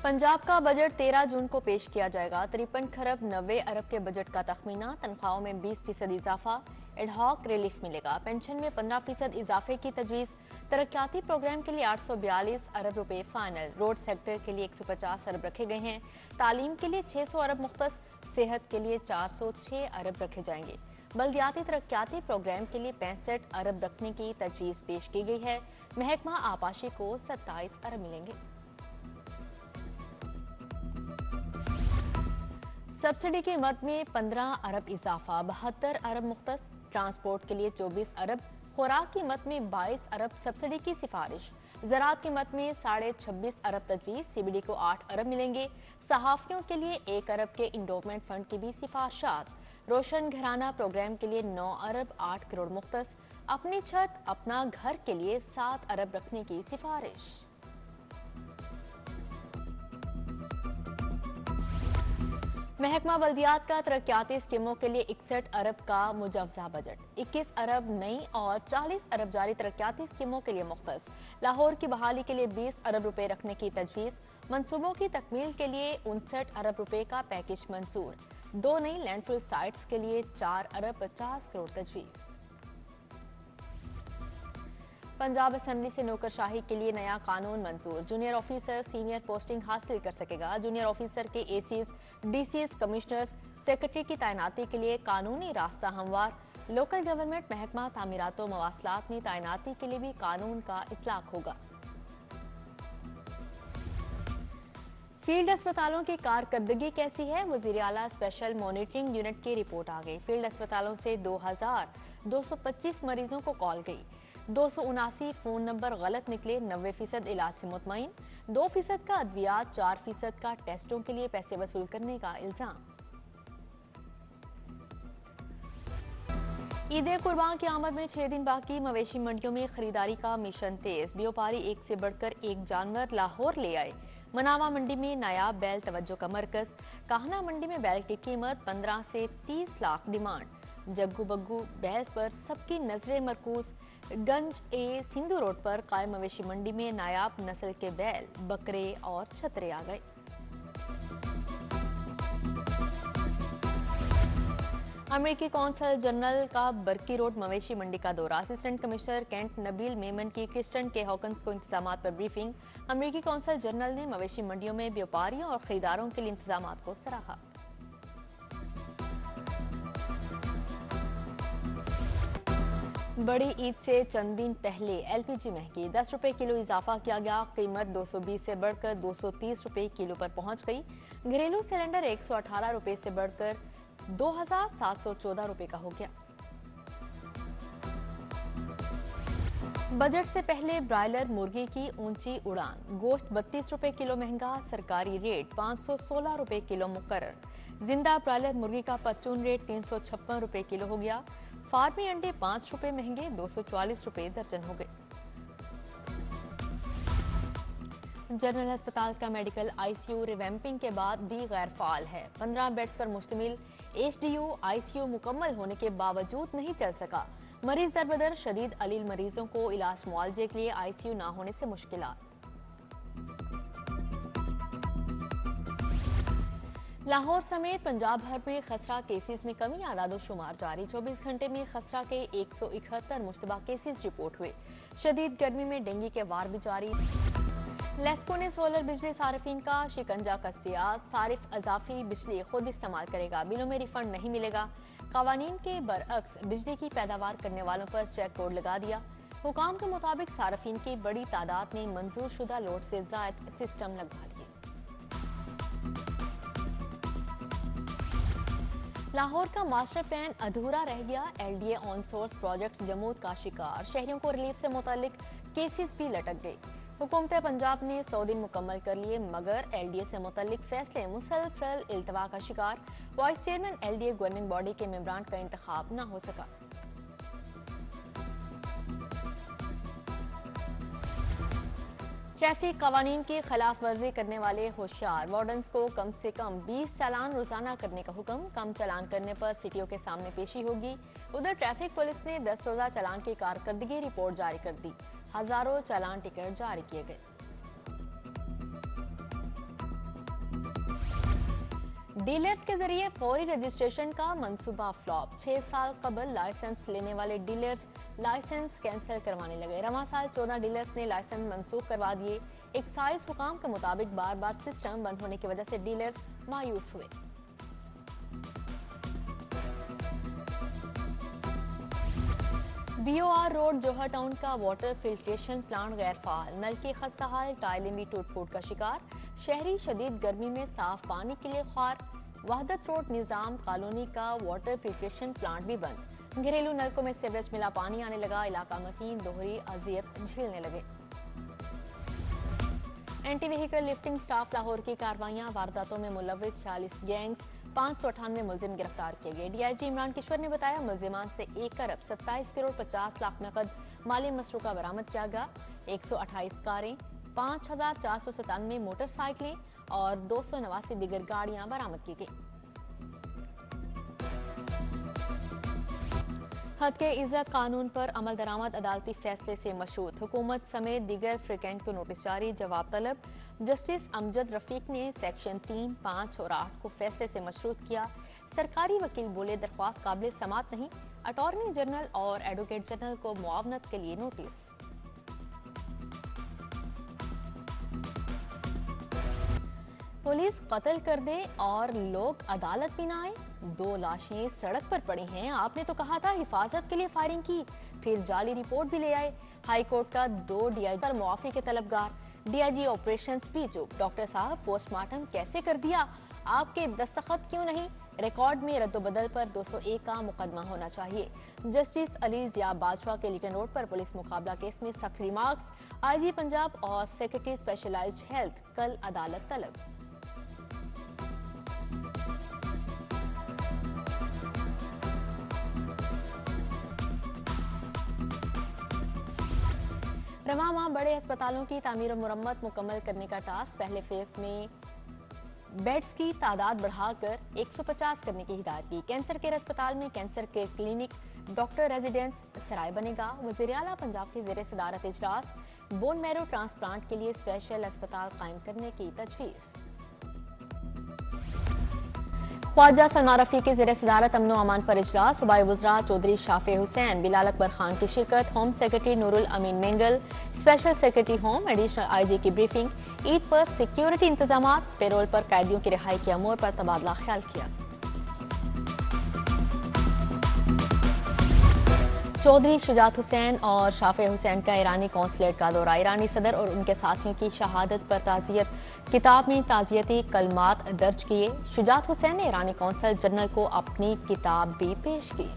पंजाब का बजट 13 जून को पेश किया जाएगा। 53 खरब 90 अरब के बजट का तखमीना। तनख्वाहों में 20% इजाफा। एडहॉक रिलीफ मिलेगा। पेंशन में 15% इजाफे की तजवीज़। तरक्याती प्रोग्राम के लिए 842 अरब रुपए फाइनल। रोड सेक्टर के लिए 150 अरब रखे गए हैं। तालीम के लिए 600 अरब मुख्तस। सेहत के लिए 406 अरब रखे जाएंगे। बल्दियाती तरक्याती प्रोग्राम के लिए 65 अरब रखने की तजवीज़ पेश की गई है। महकमा आबाशी को 27 अरब मिलेंगे। सब्सिडी की मद में 15 अरब इजाफा। 72 अरब मुख्तस। ट्रांसपोर्ट के लिए 24 अरब। खुराक की मद में 22 अरब सब्सिडी की सिफारिश। ज़राअत की मद में 26.5 अरब तजवीज़। CBD को 8 अरब मिलेंगे। सहाफ़ियों के लिए 1 अरब के इंडोमेंट फंड की भी सिफारिशात। रोशन घराना प्रोग्राम के लिए 9 अरब 8 करोड़ मुख्तस। अपनी छत अपना घर के लिए 7 अरब रखने की सिफारिश। महकमा बल्दियात का तरक्याती स्कीमों के लिए 61 अरब का मुजवजा बजट। 21 अरब नई और 40 अरब जारी तरक्याती स्कीमों के लिए मुख्तस। लाहौर की बहाली के लिए 20 अरब रुपए रखने की तजवीज़। मंसूबों की तकमील के लिए 59 अरब रुपए का पैकेज मंजूर। 2 नई लैंडफिल साइट्स के लिए 4 अरब 50 करोड़ तजवीज़। पंजाब असेंबली से नौकरशाही के लिए नया कानून मंजूर। जूनियर ऑफिसर सीनियर पोस्टिंग हासिल कर सकेगा। जूनियर ऑफिसर के ACs, DCs, कमिश्नर्स, सेक्रेटरी की तैनाती के लिए कानूनी रास्ता हमवार। लोकल गवर्नमेंट महकमा तामीरात व मवासलात में तैनाती के लिए भी कानून का इतलाक होगा। फील्ड अस्पतालों की कारकर्दगी कैसी है? वज़ीर आला स्पेशल मॉनिटरिंग यूनिट की रिपोर्ट आ गई। फील्ड अस्पतालों से 2225 मरीजों को कॉल गई। 279 फोन नंबर गलत निकले। 90% इलाज से मुतमईन। 2% का अद्वियात। 4% का टेस्टों के लिए पैसे वसूल करने का इल्जाम। ईद कुर्बान की आमद में 6 दिन बाकी। मवेशी मंडियों में खरीदारी का मिशन तेज। व्यापारी एक से बढ़कर एक जानवर लाहौर ले आए। मनावा मंडी में नायाब बैल तवज्जो का मरकज। काहना मंडी में बैल की कीमत 15 से 30 लाख डिमांड। जग्गू बग्गू बैल पर सबकी नजरें मरकूज। गंज सिंधु रोड पर कायम मवेशी मंडी में नायाब नस्ल के बैल, बकरे और छतरे आ गए। अमेरिकी कौंसल जनरल का बरकी रोड मवेशी मंडी का दौरा। Assistant commissioner cantt Nabeel Memon की क्रिस्टन के हॉकन्स को इंतजामात पर ब्रीफिंग। अमेरिकी कौंसल जनरल ने मवेशी मंडियों में व्यापारियों और खरीदारों के लिए इंतजामात को सराहा। बड़ी ईद से चंद दिन पहले LPG महंगी। 10 रुपए किलो इजाफा किया गया। कीमत 220 से बढ़कर 230 रुपए किलो पर पहुंच गई। घरेलू सिलेंडर 118 रुपए से बढ़कर 2714 रुपए का हो गया। बजट से पहले ब्रायलर मुर्गी की ऊंची उड़ान। गोश्त 32 रुपए किलो महंगा। सरकारी रेट 516 रुपए किलो मुकर्रर। जिंदा ब्रायलर मुर्गी का परचून रेट 356 रुपए किलो हो गया। फार्मी अंडे 5 रुपए महंगे। 244 रुपए दर्जन हो गए। जनरल अस्पताल का मेडिकल ICU रिवैम्पिंग के बाद भी गैर फाल है। 15 बेड्स पर मुश्तमिल HDU ICU मुकम्मल होने के बावजूद नहीं चल सका। मरीज दरबदर। शदीद अलील मरीजों को इलाज मुआलजे के लिए ICU ना होने से मुश्किलात। लाहौर समेत पंजाब भर में खसरा केसेस में कमी। आदादोशुमार जारी। 24 घंटे में खसरा के 171 मुश्तबा केसेस रिपोर्ट हुए। शदीद गर्मी में डेंगू के वार भी जारी। लेस्को ने सोलर बिजली सारिफिन का शिकंजा कस दिया। सारिफ अजाफी बिजली खुद इस्तेमाल करेगा। बिलों में रिफंड नहीं मिलेगा। कवानीन के बरअक्स बिजली की पैदावार करने वालों पर चेक कोड लगा दिया। हुकाम के मुताबिक सारिफिन की बड़ी तादाद ने मंजूर शुदा लोड से जायद सिस्टम लगवा लिए। लाहौर का मास्टर प्लान अधूरा रह गया। LDA ऑन सोर्स प्रोजेक्ट जमूद का शिकार। शहरियों को रिलीफ से मुतालिक केसेस भी लटक गए। हुकूमत पंजाब ने 100 दिन मुकम्मल कर लिए, मगर LDA से मुतल्लिक फैसले मुसलसल इल्तवा का शिकार। Vice chairman LDA governing body के मेंबरान का इंतखाब न हो सका। ट्रैफिक कवानीन की खिलाफ वर्जी करने वाले होशियार। वार्डन्स को कम से कम 20 चालान रोजाना करने का हुक्म। कम चालान करने पर सिटियों के सामने पेशी होगी। उधर ट्रैफिक पुलिस ने 10 रोजा चालान की कारकर्दगी रिपोर्ट जारी कर दी। हजारों चालान टिकट जारी किए गए। डीलर्स के जरिए फौरी रजिस्ट्रेशन का मंसूबा फ्लॉप। 6 साल कबल लाइसेंस लेने वाले डीलर्स लाइसेंस कैंसिल करवाने लगे। रवां साल 14 डीलर्स ने लाइसेंस मंसूख करवा दिए। एक्साइज हुकाम के मुताबिक बार बार सिस्टम बंद होने की वजह से डीलर्स मायूस हुए। BOR रोड जोहर टाउन का वाटर फिल्ट्रेशन प्लांट गैर फाल। नल की खस्ता हाल, टाइलें भी टूट फूट का शिकार। शहरी शदीद गर्मी में साफ पानी के लिए ख्वार। वहदत रोड निजाम कॉलोनी का वाटर फिल्ट्रेशन प्लांट भी बंद। घरेलू नलकों में सीवरेज मिला पानी आने लगा। इलाका मकीन दोहरी अजियत झेलने लगे। Anti vehicle lifting staff Lahore की कार्रवाइयां। वारदातों में मुलविस 40 गैंग्स, 598 मुलजिम गिरफ्तार किए गए। DIG इमरान किशोर ने बताया मुलजिमान से 1 अरब 27 करोड़ 50 लाख नकद माली मसरूका बरामद किया गया। 128 कारें, 5497 मोटरसाइकिलें और 289 दीगर गाड़ियां बरामद की गई। हद के इज्जत कानून पर अमल दरामद अदालती फैसले से मशहूद। हुकूमत समेत दीगर फ्रिकेंट को नोटिस जारी, जवाब तलब। जस्टिस अमजद रफीक ने सेक्शन 3, 5 और 8 को फैसले से मशरूत किया। सरकारी वकील बोले दरख्वास्त काबिल समात नहीं। अटॉर्नी जनरल और एडवोकेट जनरल को मुआवनत के लिए नोटिस। पुलिस कत्ल कर दे और लोग अदालत भी ना आए। 2 लाशें सड़क पर पड़ी हैं। आपने तो कहा था हिफाजत के लिए फायरिंग की, फिर जाली रिपोर्ट भी ले आए। हाई कोर्ट का 2 DIG पर मुआफी के तलबगार। DIG ऑपरेशंस भी चुप। डॉक्टर साहब पोस्टमार्टम कैसे कर दिया, आपके दस्तखत क्यों नहीं? रिकॉर्ड में रद्दोबदल पर 201 का मुकदमा होना चाहिए। जस्टिस अली जिया बाजवा के लिटन रोड पर पुलिस मुकाबला केस में सख्त रिमार्क्स। IG पंजाब और सेक्रेटरी स्पेशलाइज्ड हेल्थ कल अदालत तलब। रवां माह बड़े अस्पतालों की तामीर और मुरम्मत मुकम्मल करने का टास्क। पहले फेज में बेड्स की तादाद बढ़ाकर 150 करने की हिदायत की। कैंसर केयर अस्पताल में cancer care clinic, doctor residence सराय बनेगा। वज़ीर आला पंजाब की ज़ेर सदारत इजलास। बोन मैरो ट्रांसप्लांट के लिए स्पेशल अस्पताल कायम करने की तजवीज़। ख्वाजा सलमान रफी की ज़ेर सदारत अमन अमान पर इजलास। सूबाई वज़रा चौधरी शाफे हुसैन, बिलाल अकबर खान की शिरकत। Home secretary Noorul Amin Mengal, special secretary home additional IG की ब्रीफिंग। ईद पर सिक्योरिटी इंतजामात, पेरोल पर कैदियों की रिहाई के अमूर पर तबादला ख्याल किया। चौधरी शुजात हुसैन और शाफे हुसैन का ईरानी कौंसलेट का दौरा। ईरानी सदर और उनके साथियों की शहादत पर ताज़ियत। किताब में ताज़ियती कलमात दर्ज किए। शुजात हुसैन ने ईरानी कौंसल जनरल को अपनी किताब भी पेश की।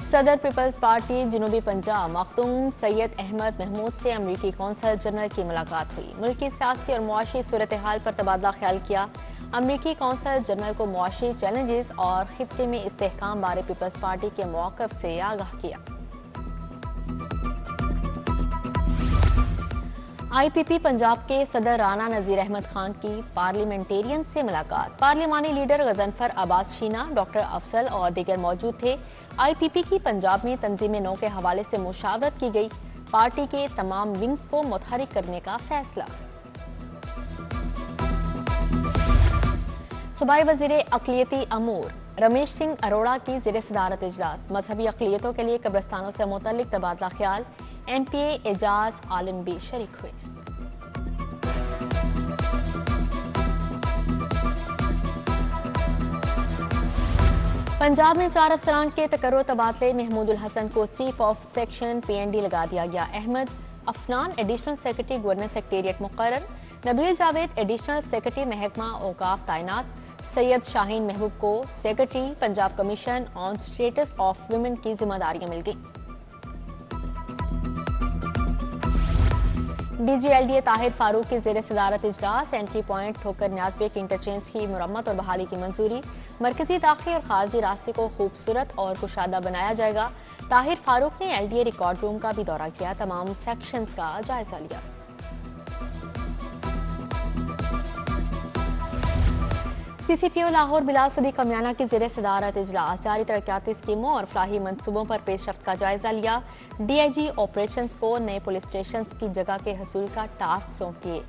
सदर पीपल्स पार्टी जनूबी पंजाब मखदूम सैयद अहमद महमूद से अमरीकी कौंसल जनरल की मुलाकात हुई। मुल्की सियासी और मुआशी सूरत हाल पर तबादला ख्याल किया। अमरीकी कौंसल जनरल को मुआशी चैलेंजेस और खित्ते में इस्तेहकाम बारे पीपल्स पार्टी के मौक़िफ़ से आगाह किया। IPP पंजाब के सदर राना नज़ीर अहमद खान की पार्लियामेंटेरियन से मुलाकात। पार्लिमानी लीडर गजनफर अब्बास शीना, डॉक्टर अफसल और दीगर मौजूद थे। IPP की पंजाब में तंजीम नौ के हवाले से मुशावरत की गई। पार्टी के तमाम विंग्स को मुतहरिक करने का फैसला। सूबाई वज़ीर अक़लियती अमूर रमेश सिंह अरोड़ा की ज़ेर सदारत इजलास। मजहबी अक़लियतों के लिए कब्रस्तानों से मुतल्लिक तबादला ख्याल। MPA एजाज आलिम भी शरीक हुए। पंजाब में 4 अफसरान के तकर्रुर तबादले। महमूदुल हसन को चीफ ऑफ सेक्शन PND लगा दिया गया। Ahmed Afnan additional secretary governor secretariat मुकर्रर। नबील जावेद एडिशनल सेक्रेटरी महकमा औकाफ तैनात। सैयद शाहीन महबूब को secretary Punjab commission on status of women की जिम्मेदारियां मिल गई। DG LDA ताहिर फारूक की ज़ेर सदारत इजलास। एंट्री पॉइंट ठोकर न्याज़बेग इंटरचेंज की मुरम्मत और बहाली की मंजूरी। मरकजी दाखिली और खारजी रास्ते को खूबसूरत और कुशादा बनाया जाएगा। ताहिर फारूक ने LDA रिकॉर्ड रूम का भी दौरा किया। तमाम सेक्शंस का जायजा लिया। CCPO लाहौर बिलाल सदीक कमियाना की ज़ेर सदारत इजलास जारी तरक्याती स्कीमों और फलाही मनसूबों पर पेशरफ्त का जायजा लिया। DIG ऑपरेशंस को नए पुलिस स्टेशन की जगह के हसूल का टास्क सौंप दिए।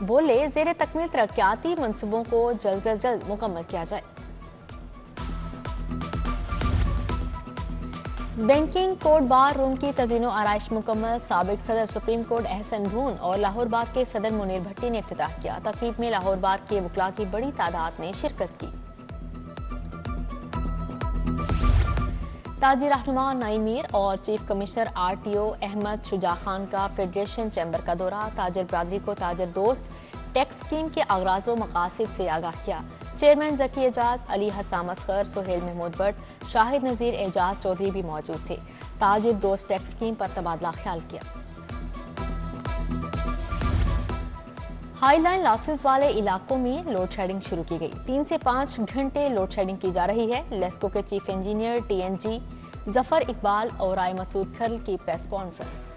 बोले ज़ेर तकमील तरक्याती मनसूबों को जल्द से जल्द मुकम्मल किया जाए। बैंकिंग कोर्ट बार रूम की तज़ीनो आराइश मुकम्मल। साबिक सदर सुप्रीम कोर्ट एहसन भून और लाहौर बार के सदर मुनीर भट्टी ने इफ्तिताह किया। तकरीब में लाहौर बार के वकला की बड़ी तादाद ने शिरकत की। ताजी रहनुमा नईम मीर और chief commissioner RTO Ahmed Shuja Khan का फेडरेशन चैम्बर का दौरा। ताजिर बरादरी को ताजिर दोस्त टैक्स स्कीम के अगराज़ व मकासिद से आगाह किया। चेयरमैन जकी एजाज, अली हसाम असगर, सुहेल महमूद भट्ट, शाहिद नज़ीर एजाज चौधरी भी मौजूद थे। ताजिर दोस्त टैक्स स्कीम पर तबादला ख्याल किया। हाईलाइन लॉसेस वाले इलाकों में लोड शेडिंग शुरू की गई। 3 से 5 घंटे लोड शेडिंग की जा रही है। लेस्को के chief engineer TNG Zafar Iqbal और राय मसूद खरल की प्रेस कॉन्फ्रेंस।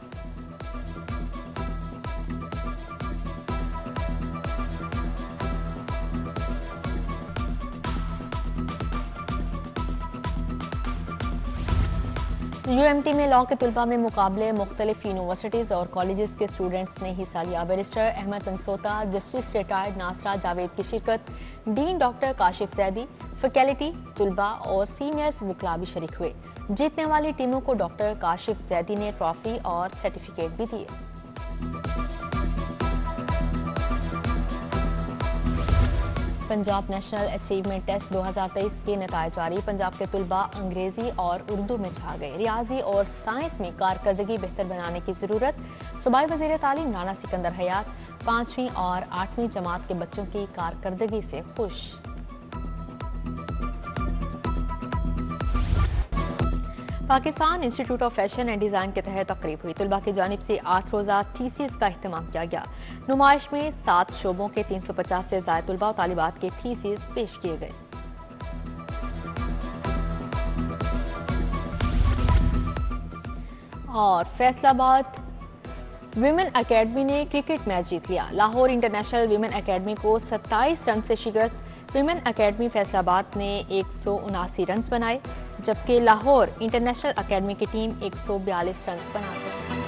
UMT में लॉ के तुलबा में मुकाबले मुख्तलिफ यूनिवर्सिटीज़ और कॉलेजेस के स्टूडेंट्स ने हिस्सा लिया। Barrister Ahmad Mansota, justice retired Nasra Javed की शिरकत, dean doctor Kashif Zaidi, faculty, तुलबा और सीनियर्स वकला भी शरीक हुए। जीतने वाली टीमों को डॉक्टर काशिफ जैदी ने ट्रॉफी और सर्टिफिकेट भी दिए। पंजाब नेशनल अचीवमेंट टेस्ट 2023 के नतायज जारी। पंजाब के तुलबा अंग्रेजी और उर्दू में छा गए। रियाजी और साइंस में कारकर्दगी बेहतर बनाने की ज़रूरत। सूबाई वज़ीर तालीम राना सिकंदर हयात 5वीं और 8वीं जमात के बच्चों की कारकर्दगी से खुश। Pakistan institute of fashion and design के तहत तकरीब हुई। तुलबा की जानिब से 8 रोज़ा थीसिस का अहतमाम किया गया। नुमाइश में 7 शोबों के 350 से ज़ायद तुलबा और तालिबात के थीसिस पेश किए गए। और फैसलाबाद विमेन एकेडमी ने क्रिकेट मैच जीत लिया। लाहौर इंटरनेशनल विमेन एकेडमी को 27 रन से शिकस्त। विमेन एकेडमी फैसलाबाद ने 179 रन बनाए, जबकि लाहौर इंटरनेशनल एकेडमी की टीम 142 रन बना सकी।